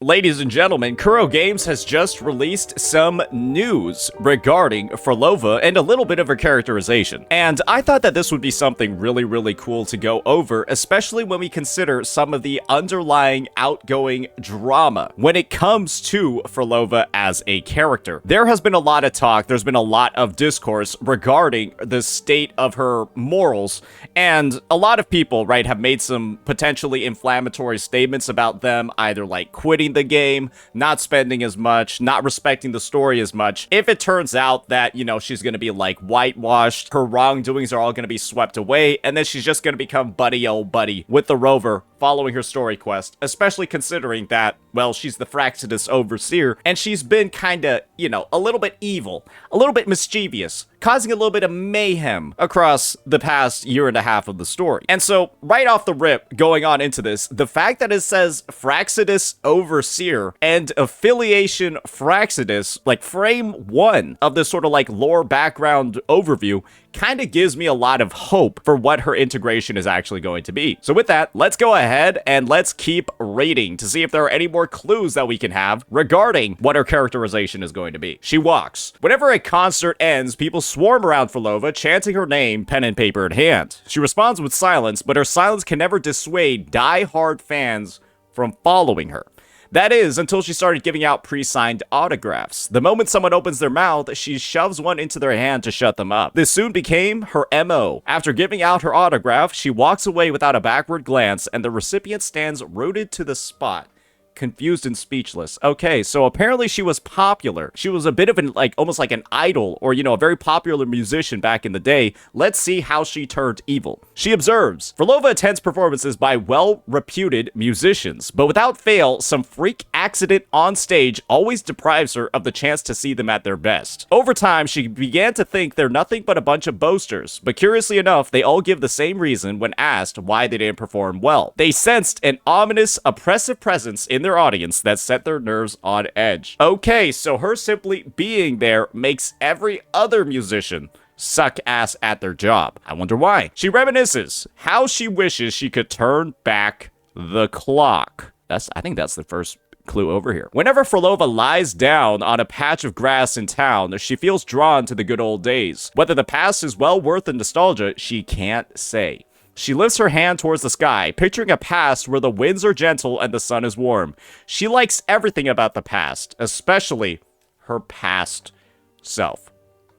Ladies and gentlemen, Kuro Games has just released some news regarding Phrolova and a little bit of her characterization. And I thought that this would be something really cool to go over, especially when we consider some of the underlying outgoing drama when it comes to Phrolova as a character. There has been a lot of talk, there's been a lot of discourse regarding the state of her morals, and a lot of people, right, have made some potentially inflammatory statements about them, either like quitting the game, not spending as much, not respecting the story as much. If it turns out that, you know, she's gonna be like whitewashed, her wrongdoings are all gonna be swept away, and then she's just gonna become buddy old buddy with the Rover following her story quest, especially considering that, well, she's the Fractidus Overseer, and she's been kinda, you know, a little bit evil, a little bit mischievous, causing a little bit of mayhem across the past year and a half of the story. And so, right off the rip, going on into this, the fact that it says Fractidus Overseer and affiliation Fractidus, like frame 1 of this sort of like lore background overview, kind of gives me a lot of hope for what her integration is actually going to be. So with that, let's go ahead and let's keep reading to see if there are any more clues that we can have regarding what her characterization is going to be. She walks. Whenever a concert ends, people swarm around Phrolova, chanting her name, pen and paper in hand. She responds with silence, but her silence can never dissuade die-hard fans from following her. That is, until she started giving out pre-signed autographs. The moment someone opens their mouth, she shoves one into their hand to shut them up. This soon became her MO. After giving out her autograph, she walks away without a backward glance, and the recipient stands rooted to the spot, confused and speechless. Okay, so apparently she was popular. She was a bit of an, like, almost like an idol, or, you know, a very popular musician back in the day. Let's see how she turned evil. She observes, Phrolova attends performances by well-reputed musicians, but without fail, some freak accident on stage always deprives her of the chance to see them at their best. Over time, she began to think they're nothing but a bunch of boasters, but curiously enough, they all give the same reason when asked why they didn't perform well. They sensed an ominous, oppressive presence in their audience that set their nerves on edge. Okay, so her simply being there makes every other musician suck ass at their job. I wonder why. She reminisces how she wishes she could turn back the clock. I think that's the first clue over here. Whenever Phrolova lies down on a patch of grass in town, she feels drawn to the good old days. Whether the past is well worth the nostalgia, she can't say. She lifts her hand towards the sky, picturing a past where the winds are gentle and the sun is warm. She likes everything about the past, especially her past self.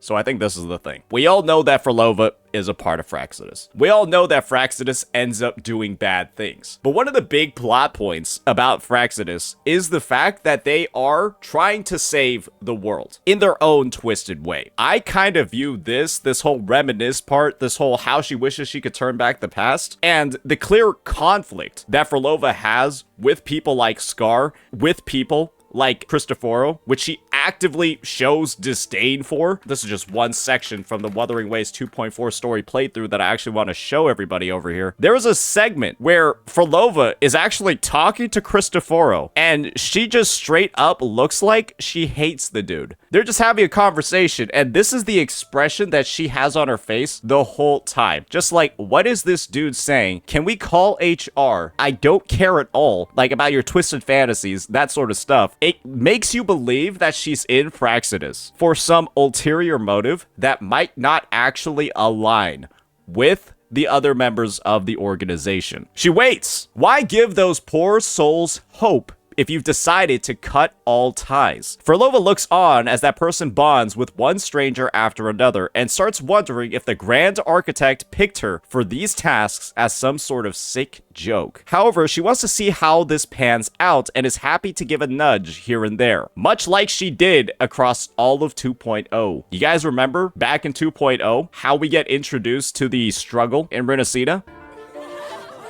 So I think this is the thing. We all know that Phrolova is a part of Fractidus. We all know that Fractidus ends up doing bad things. But one of the big plot points about Fractidus is the fact that they are trying to save the world in their own twisted way. I kind of view this whole reminisce part, this whole how she wishes she could turn back the past, and the clear conflict that Phrolova has with people like Scar, with people like Cristoforo, which she actively shows disdain for. This is just one section from the Wuthering Waves 2.4 story playthrough that I actually want to show everybody over here. There is a segment where Phrolova is actually talking to Cristoforo, and she just straight up looks like she hates the dude. They're just having a conversation, and this is the expression that she has on her face the whole time. Just like, what is this dude saying? Can we call HR? I don't care at all, like, about your twisted fantasies, that sort of stuff. It makes you believe that she's in Fractidus for some ulterior motive that might not actually align with the other members of the organization. She waits. Why give those poor souls hope if you've decided to cut all ties? Phrolova looks on as that person bonds with one stranger after another and starts wondering if the Grand Architect picked her for these tasks as some sort of sick joke. However, she wants to see how this pans out and is happy to give a nudge here and there, much like she did across all of 2.0. You guys remember back in 2.0 how we get introduced to the struggle in Resonator?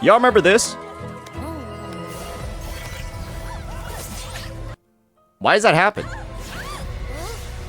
Y'all remember this? Why does that happen?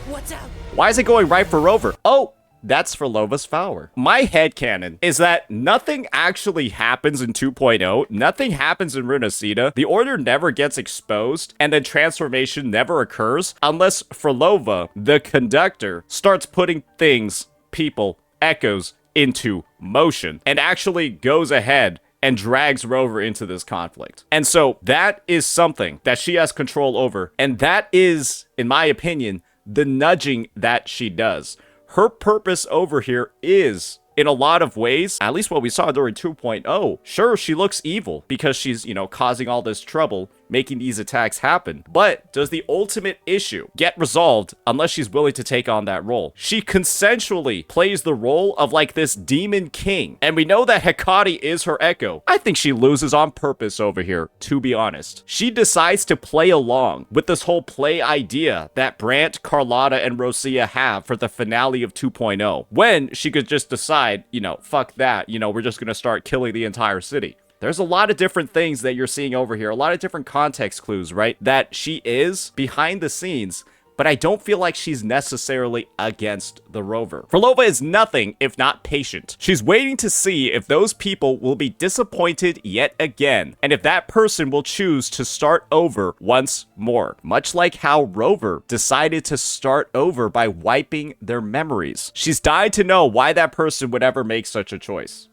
What's up? Why is it going right for Rover? Oh, that's Phrolova's flower. My headcanon is that nothing actually happens in 2.0, nothing happens in Resonator, the order never gets exposed, and then transformation never occurs unless Phrolova, the conductor, starts putting things, people, echoes into motion, and actually goes ahead and drags Rover into this conflict. And so that is something that she has control over. And that is, in my opinion, the nudging that she does. Her purpose over here is, in a lot of ways, at least what we saw during 2.0, sure, she looks evil because she's, causing all this trouble, making these attacks happen. But does the ultimate issue get resolved unless she's willing to take on that role? She consensually plays the role of like this demon king. And we know that Hecate is her echo. I think she loses on purpose over here, to be honest. She decides to play along with this whole play idea that Brant, Carlotta, and Rosia have for the finale of 2.0, when she could just decide, fuck that, we're just gonna start killing the entire city. There's a lot of different things that you're seeing over here, a lot of different context clues, right? That she is behind the scenes, but I don't feel like she's necessarily against the Rover. Phrolova is nothing if not patient. She's waiting to see if those people will be disappointed yet again, and if that person will choose to start over once more. Much like how Rover decided to start over by wiping their memories. She's dying to know why that person would ever make such a choice.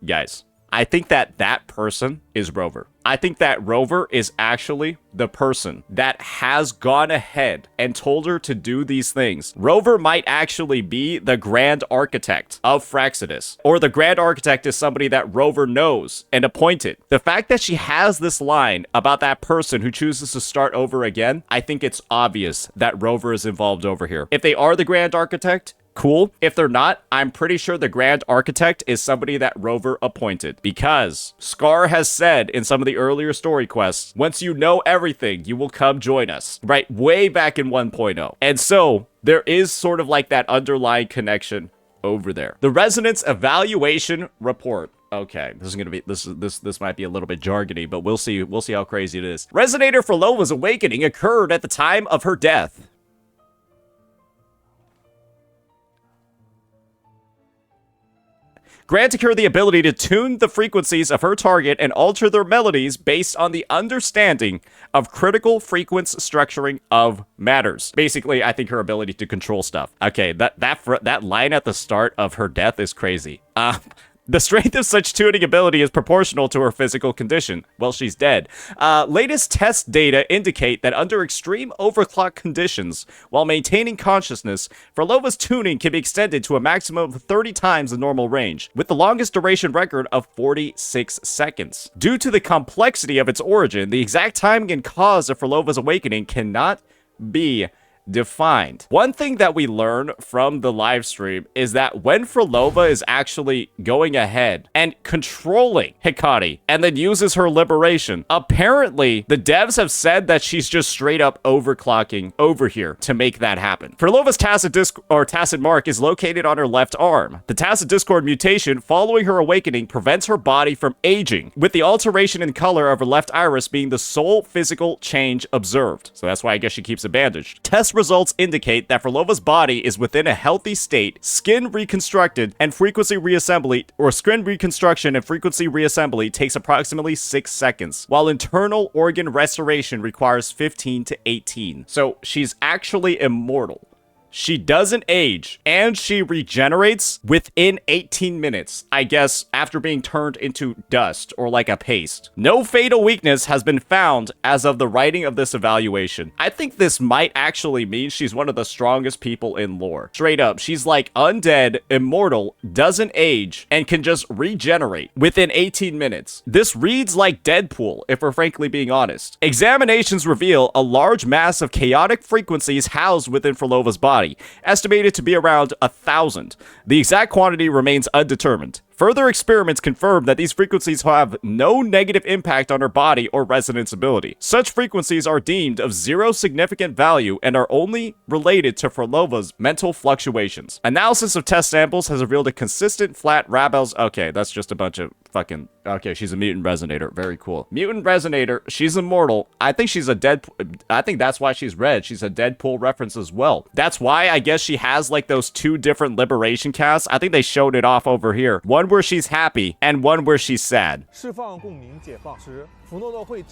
Guys, I think that person is Rover. I think that Rover is actually the person that has gone ahead and told her to do these things. Rover might actually be the Grand Architect of Fraxidus, or the Grand Architect is somebody that Rover knows and appointed. The fact that she has this line about that person who chooses to start over again, I think it's obvious that Rover is involved over here. If they are the Grand Architect, cool. If they're not, I'm pretty sure the Grand Architect is somebody that Rover appointed. Because Scar has said in some of the earlier story quests, once you know everything, you will come join us. Right? Way back in 1.0. And so, there is sort of like that underlying connection over there. The Resonance Evaluation Report. Okay, this is gonna be this might be a little bit jargony, but we'll see how crazy it is. Resonator Phrolova's awakening occurred at the time of her death. Granting her the ability to tune the frequencies of her target and alter their melodies based on the understanding of critical frequency structuring of matters. Basically, I think her ability to control stuff. Okay, that line at the start of her death is crazy. The strength of such tuning ability is proportional to her physical condition. Well, she's dead. Latest test data indicate that under extreme overclock conditions, while maintaining consciousness, Phrolova's tuning can be extended to a maximum of 30 times the normal range, with the longest duration record of 46 seconds. Due to the complexity of its origin, the exact timing and cause of Phrolova's awakening cannot be defined. One thing that we learn from the live stream is that when Phrolova is actually going ahead and controlling Hecate and then uses her liberation, apparently the devs have said that she's just straight up overclocking over here to make that happen. Phrolova's tacit mark is located on her left arm. The tacit discord mutation following her awakening prevents her body from aging, with the alteration in color of her left iris being the sole physical change observed. So that's why I guess she keeps it bandaged. Test results indicate that Phrolova's body is within a healthy state, skin reconstructed, and frequency reassembly, or skin reconstruction and frequency reassembly takes approximately 6 seconds, while internal organ restoration requires 15 to 18. So she's actually immortal. She doesn't age, and she regenerates within 18 minutes, I guess, after being turned into dust, or like a paste. No fatal weakness has been found as of the writing of this evaluation. I think this might actually mean she's one of the strongest people in lore. Straight up, she's like undead, immortal, doesn't age, and can just regenerate within 18 minutes. This reads like Deadpool, if we're frankly being honest. Examinations reveal a large mass of chaotic frequencies housed within Phrolova's body, estimated to be around 1,000. The exact quantity remains undetermined. Further experiments confirm that these frequencies have no negative impact on her body or resonance ability. Such frequencies are deemed of zero significant value and are only related to Phrolova's mental fluctuations. Analysis of test samples has revealed a consistent flat Rabel's. Okay, that's just a bunch of fucking. Okay, she's a mutant resonator. Very cool. Mutant resonator. She's immortal. I think she's a I think that's why she's red. She's a Deadpool reference as well. That's why I guess she has like those two different liberation casts. I think they showed it off over here. One where she's happy and one where she's sad.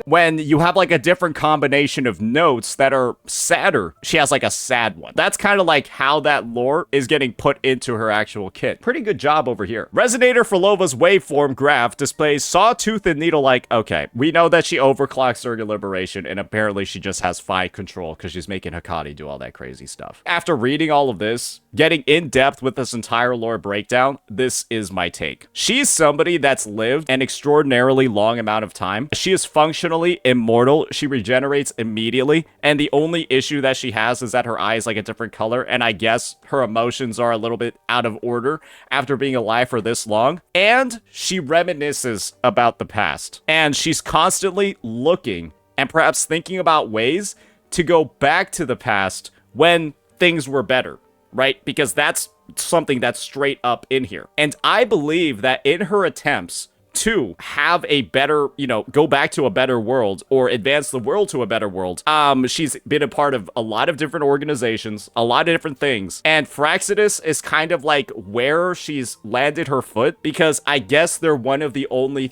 when you have like a different combination of notes that are sadder, she has like a sad one. That's kind of like how that lore is getting put into her actual kit. Pretty good job over here. Resonator Phrolova's waveform graph displays sawtooth and needle-like. Okay, we know that she overclocks during liberation, and apparently she just has Phi control because she's making Hikari do all that crazy stuff. After reading all of this, getting in depth with this entire lore breakdown, this is my take. She's somebody that's lived an extraordinarily long amount of time. She is functionally immortal. She regenerates immediately, and the only issue that she has is that her eye is like a different color, and I guess her emotions are a little bit out of order after being alive for this long. And she reminisces about the past, and she's constantly looking and perhaps thinking about ways to go back to the past when things were better, right? Because that's something that's straight up in here. And I believe that in her attempts to have a better, go back to a better world or advance the world to a better world, she's been a part of a lot of different organizations, a lot of different things. And Phraxidus is kind of like where she's landed her foot, because I guess they're one of the only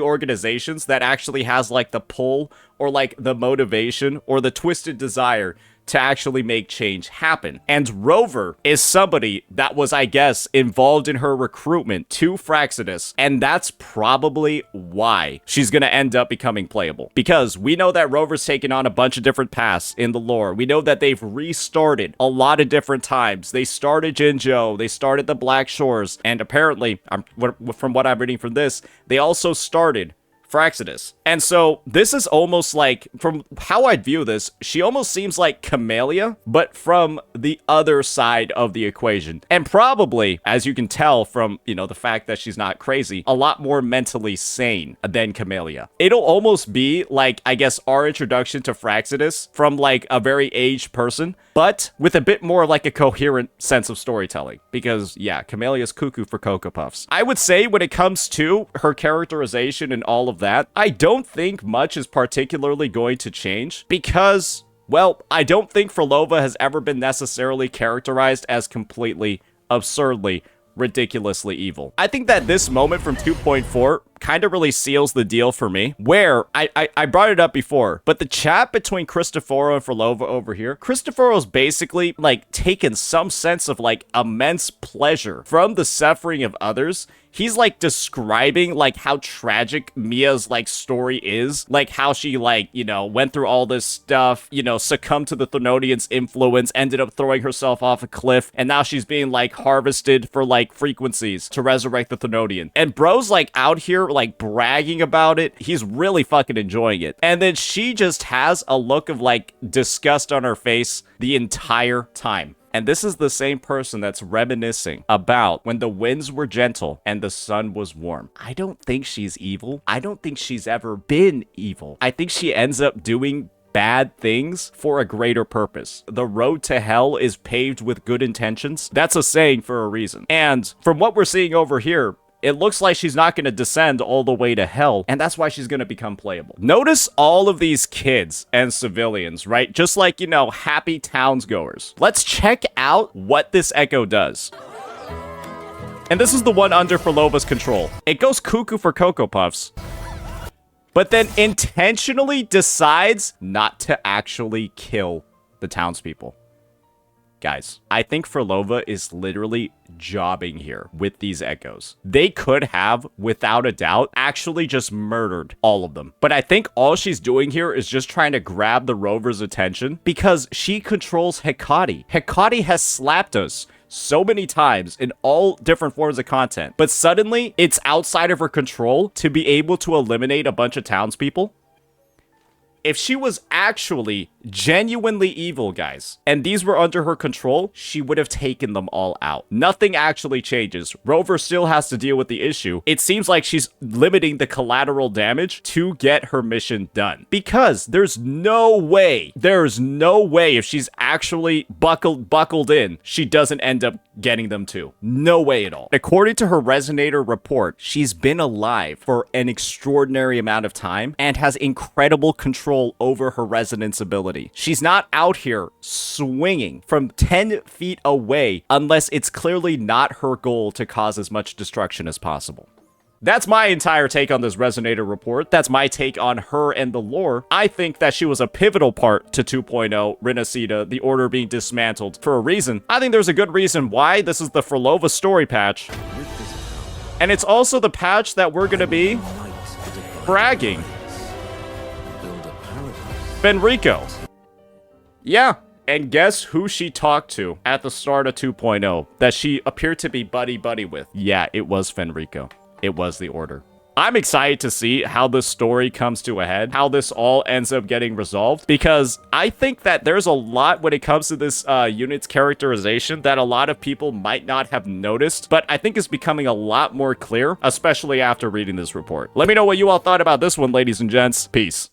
organizations that actually has like the pull or like the motivation or the twisted desire to actually make change happen. And Rover is somebody that was, I guess, involved in her recruitment to Phraxidus, and that's probably why she's gonna end up becoming playable. Because we know that Rover's taken on a bunch of different paths in the lore. We know that they've restarted a lot of different times. They started Jinzhou, they started the Black Shores, and apparently, from what I'm reading from this, they also started Phraxidus. And so this is almost like, from how I view this, she almost seems like Camellia, but from the other side of the equation. And probably, as you can tell from, the fact that she's not crazy, a lot more mentally sane than Camellia. It'll almost be like, I guess, our introduction to Phraxidus from like a very aged person, but with a bit more like a coherent sense of storytelling. Because yeah, Camellia's cuckoo for Cocoa Puffs. I would say when it comes to her characterization and all of that, I don't think much is particularly going to change because, well, I don't think Phrolova has ever been necessarily characterized as completely, absurdly, ridiculously evil. I think that this moment from 2.4 kind of really seals the deal for me, where I brought it up before, but the chat between Cristoforo and Phrolova over here, Cristoforo's basically like taken some sense of like immense pleasure from the suffering of others. He's like describing like how tragic Mia's like story is, like how she like, went through all this stuff, succumbed to the Thermodian's influence, ended up throwing herself off a cliff, and now she's being like harvested for like frequencies to resurrect the Thermodian. And bro's like out here like bragging about it. He's really fucking enjoying it. And then she just has a look of like disgust on her face the entire time. And this is the same person that's reminiscing about when the winds were gentle and the sun was warm. I don't think she's evil. I don't think she's ever been evil. I think she ends up doing bad things for a greater purpose. The road to hell is paved with good intentions. That's a saying for a reason. And from what we're seeing over here, it looks like she's not going to descend all the way to hell, and that's why she's going to become playable. Notice all of these kids and civilians, right? Just like, happy townsgoers. Let's check out what this Echo does. And this is the one under Phrolova's control. It goes cuckoo for Cocoa Puffs, but then intentionally decides not to actually kill the townspeople. Guys, I think Phrolova is literally jobbing here with these Echoes. They could have, without a doubt, actually just murdered all of them. But I think all she's doing here is just trying to grab the Rover's attention because she controls Hikari. Hikari has slapped us so many times in all different forms of content, but suddenly it's outside of her control to be able to eliminate a bunch of townspeople. If she was actually genuinely evil, guys, and these were under her control, she would have taken them all out. Nothing actually changes. Rover still has to deal with the issue. It seems like she's limiting the collateral damage to get her mission done. Because there's no way if she's actually buckled in, she doesn't end up getting them too. No way at all. According to her Resonator report, she's been alive for an extraordinary amount of time and has incredible control over her resonance ability. She's not out here swinging from 10 feet away unless it's clearly not her goal to cause as much destruction as possible. That's my entire take on this Resonator report. That's my take on her and the lore. I think that she was a pivotal part to 2.0, Resonator, the Order being dismantled for a reason. I think there's a good reason why this is the Phrolova story patch. And it's also the patch that we're gonna be fragging Fenrico. Yeah. And guess who she talked to at the start of 2.0 that she appeared to be buddy-buddy with? Yeah, it was Fenrico. It was the Order. I'm excited to see how this story comes to a head, how this all ends up getting resolved, because I think that there's a lot when it comes to this unit's characterization that a lot of people might not have noticed, but I think is becoming a lot more clear, especially after reading this report. Let me know what you all thought about this one, ladies and gents. Peace.